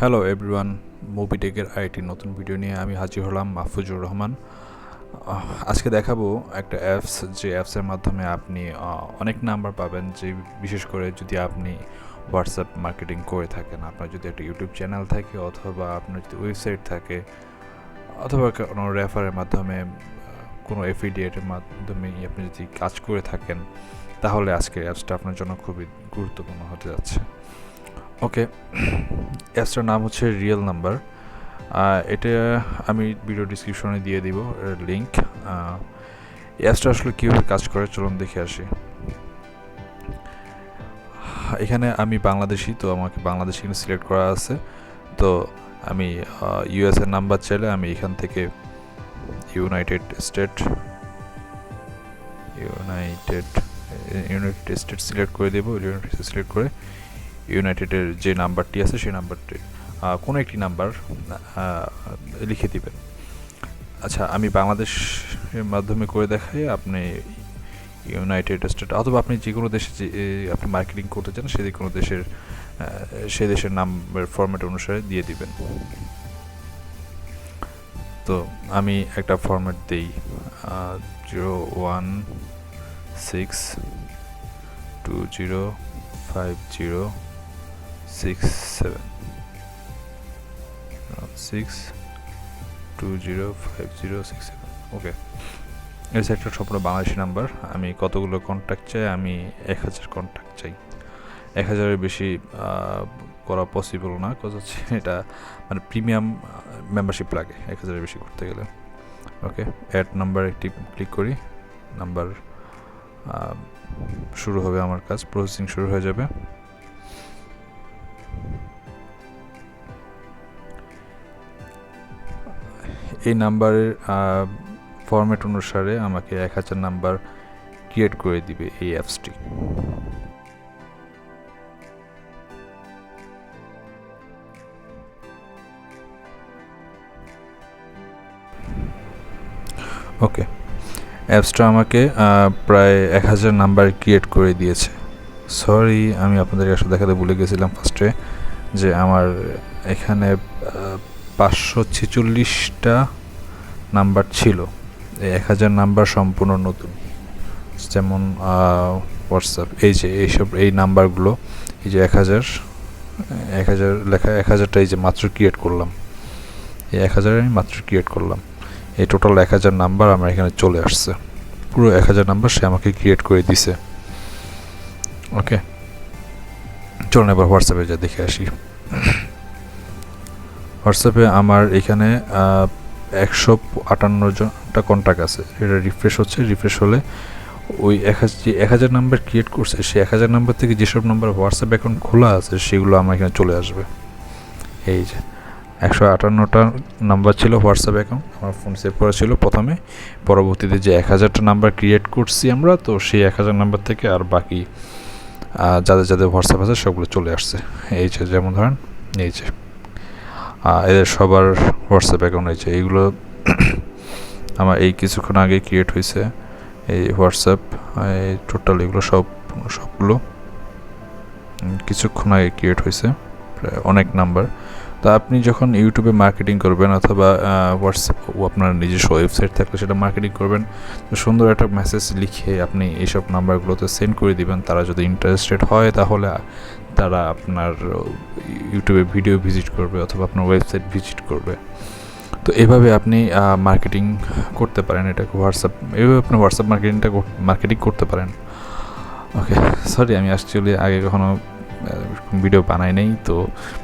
Hello everyone, মুভিটেকের IT নতুন video নিয়ে আমি হাজির হলাম মাহফুজুর রহমান। আজকে দেখাবো একটা অ্যাপস, যে অ্যাপসের মাধ্যমে আপনি অনেক নাম্বার পাবেন, যে বিশেষ করে যদি আপনি হোয়াটসঅ্যাপ মার্কেটিং করে থাকেন, আপনার যদি একটা ইউটিউব চ্যানেল থাকে অথবা আপনার যদি ওয়েবসাইট থাকে অথবা কোনো রেফারের মাধ্যমে কোনো এফিলিয়েটের মাধ্যমে আপনি যদি কাজ করে থাকেন, তাহলে আজকের অ্যাপসটা আপনার জন্য খুবই গুরুত্বপূর্ণ হতে যাচ্ছে। ওকে, অ্যাপসটার নাম হচ্ছে রিয়েল নাম্বার। এটা আমি ভিডিও ডিসক্রিপশনে দিয়ে দিব লিঙ্ক। অ্যাপসটা আসলে কীভাবে কাজ করে চলুন দেখে আসি। এখানে আমি বাংলাদেশি, তো আমাকে বাংলাদেশি এখানে সিলেক্ট করা আছে। তো আমি ইউএসএর নাম্বার চাইলে আমি এখান থেকে ইউনাইটেড স্টেট সিলেক্ট করে দেবো। ইউনাইটেড সিলেক্ট করে ইউনাইটেডের যে নাম্বারটি আছে সেই নাম্বারটি কোনো একটি নাম্বার লিখে দিবেন। আচ্ছা, আমি বাংলাদেশের মাধ্যমে করে দেখাই, আপনি ইউনাইটেড স্টেট অথবা আপনি যে কোনো দেশে যে আপনি মার্কেটিং করতে চান সে দেশের নাম্বার ফরম্যাট অনুসারে দিয়ে দিবেন। তো আমি একটা ফরম্যাট দিই 016205067 6205067। ওকে, এই একটা সম্পূর্ণ বাংলাদেশি নাম্বার। আমি কতগুলো কন্ট্যাক্ট চাই? আমি 1000 কন্ট্যাক্ট চাই। 1000-এর বেশি করা পসিবল না, কজ হচ্ছে এটা মানে প্রিমিয়াম মেম্বারশিপ লাগে 1000-এর বেশি করতে গেলে। ওকে, অ্যাড নাম্বার একটি ক্লিক করি। নাম্বার শুরু হবে, আমার কাজ প্রসেসিং শুরু হয়ে যাবে। এই নাম্বারের ফরম্যাট অনুসারে আমাকে 1000 নাম্বার ক্রিয়েট করে দিবে এই অ্যাপসটি। ওকে, অ্যাপসটা আমাকে প্রায় 1000 নাম্বার ক্রিয়েট করে দিয়েছে। সরি, আমি আপনাদেরকে আসলে দেখাতে ভুলে গেছিলাম ফার্স্টে যে আমার এখানে 546টা নাম্বার ছিল। এই 1000 নাম্বার সম্পূর্ণ নতুন, যেমন হোয়াটসঅ্যাপ, এই নাম্বারগুলো, এই যে 1000 লেখা 1000টা এই যে মাত্র ক্রিয়েট করলাম, এই 1000 আমি মাত্র ক্রিয়েট করলাম। এই টোটাল 1000 নাম্বার আমার এখানে চলে আসছে, পুরো 1000 নাম্বার সে আমাকে ক্রিয়েট করে দিছে। ওকে, চলুন এবার হোয়াটসঅ্যাপে যা দেখে আসি। হোয়াটসঅ্যাপে আমার এখানে 158জনটা কন্ট্যাক্ট আছে। এটা রিফ্রেশ হচ্ছে, রিফ্রেশ হলে ওই 1000 নাম্বার ক্রিয়েট করছে, সেই 1000 নাম্বার থেকে যেসব নাম্বার হোয়াটসঅ্যাপ অ্যাকাউন্ট খোলা আছে সেগুলো আমার এখানে চলে আসবে। এই যে 158টা নাম্বার ছিল হোয়াটসঅ্যাপ অ্যাকাউন্ট, আমার ফোন সেভ করা ছিল প্রথমে। পরবর্তীতে যে 1000টা নাম্বার ক্রিয়েট করছি আমরা, তো সেই 1000 নাম্বার থেকে আর বাকি যাদের যাদের হোয়াটসঅ্যাপ আছে সবগুলো চলে আসছে। এই যে যেমন ধরেন এই যে এদের সবার হোয়াটসঅ্যাপ অ্যাকাউন্ট হয়েছে, এইগুলো আমার এই কিছুক্ষণ আগে ক্রিয়েট হয়েছে। এই হোয়াটসঅ্যাপ এই টোটাল এগুলো সবগুলো কিছুক্ষণ আগে ক্রিয়েট হয়েছে, প্রায় অনেক নাম্বার। তো আপনি যখন ইউটিউবে মার্কেটিং করবেন অথবা হোয়াটসঅ্যাপ আপনার নিজস্ব ওয়েবসাইট থাকলে সেটা মার্কেটিং করবেন, তো সুন্দর একটা মেসেজ লিখে আপনি এইসব নাম্বারগুলোতে সেন্ড করে দিবেন। তারা যদি ইন্টারেস্টেড হয় তাহলে তারা আপনার ইউটিউবে ভিডিও ভিজিট করবে অথবা আপনার ওয়েবসাইট ভিজিট করবে। তো এভাবে আপনি মার্কেটিং করতে পারেন, এটাকে এভাবে আপনি হোয়াটসঅ্যাপ মার্কেটিং করতে পারেন। ওকে, সরি, আমি অ্যাকচুয়ালি আগে কখনো ভিডিও বানাই নেই, তো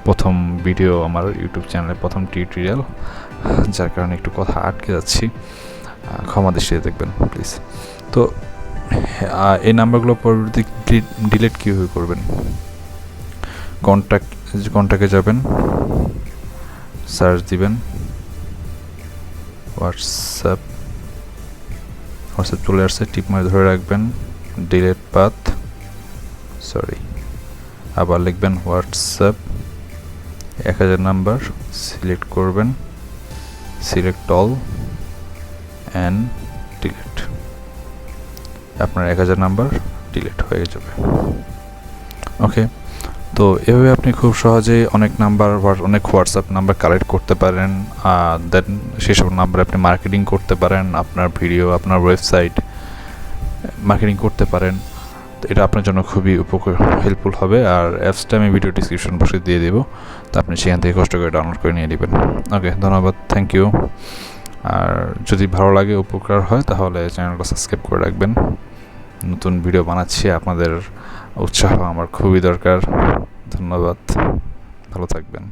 প্রথম ভিডিও আমার ইউটিউব চ্যানেলে, প্রথম টিউটোরিয়াল, যার কারণে একটু কথা আটকে যাচ্ছি, ক্ষমা দৃষ্টিতে দেখবেন প্লিজ। তো এই নাম্বারগুলো পরবর্তী ডিলিট কীভাবে করবেন? কন্ট্যাক্টে যাবেন, সার্চ দিবেন হোয়াটসঅ্যাপ চলে আসছে, টিপ মারে ধরে রাখবেন, ডিলিট পাথ, আবার লিখবেন হোয়াটসঅ্যাপ 1000 নাম্বার, সিলেক্ট করবেন, সিলেক্ট অল অ্যান্ড ডিলিট। আপনার 1000 নাম্বার ডিলিট হয়ে যাবে। ওকে, তো এভাবে আপনি খুব সহজেই অনেক নাম্বার অনেক হোয়াটসঅ্যাপ নাম্বার কালেক্ট করতে পারেন, দেন সেসব নাম্বার আপনি মার্কেটিং করতে পারেন, আপনার ভিডিও আপনার ওয়েবসাইট মার্কেটিং করতে পারেন। তো এটা আপনার জন্য খুবই হেল্পফুল হবে। আর অ্যাপসটা আমি ভিডিও ডিসক্রিপশন বক্সে দিয়ে দেবো, তো আপনি সেখান থেকে কষ্ট করে ডাউনলোড করে নিয়ে নেবেন। ওকে, ধন্যবাদ, থ্যাংক ইউ। আর যদি ভালো লাগে, উপকার হয়, তাহলে চ্যানেলটা সাবস্ক্রাইব করে রাখবেন। নতুন ভিডিও বানাচ্ছি, আপনাদের উৎসাহ আমার খুবই দরকার। ধন্যবাদ, ভালো থাকবেন।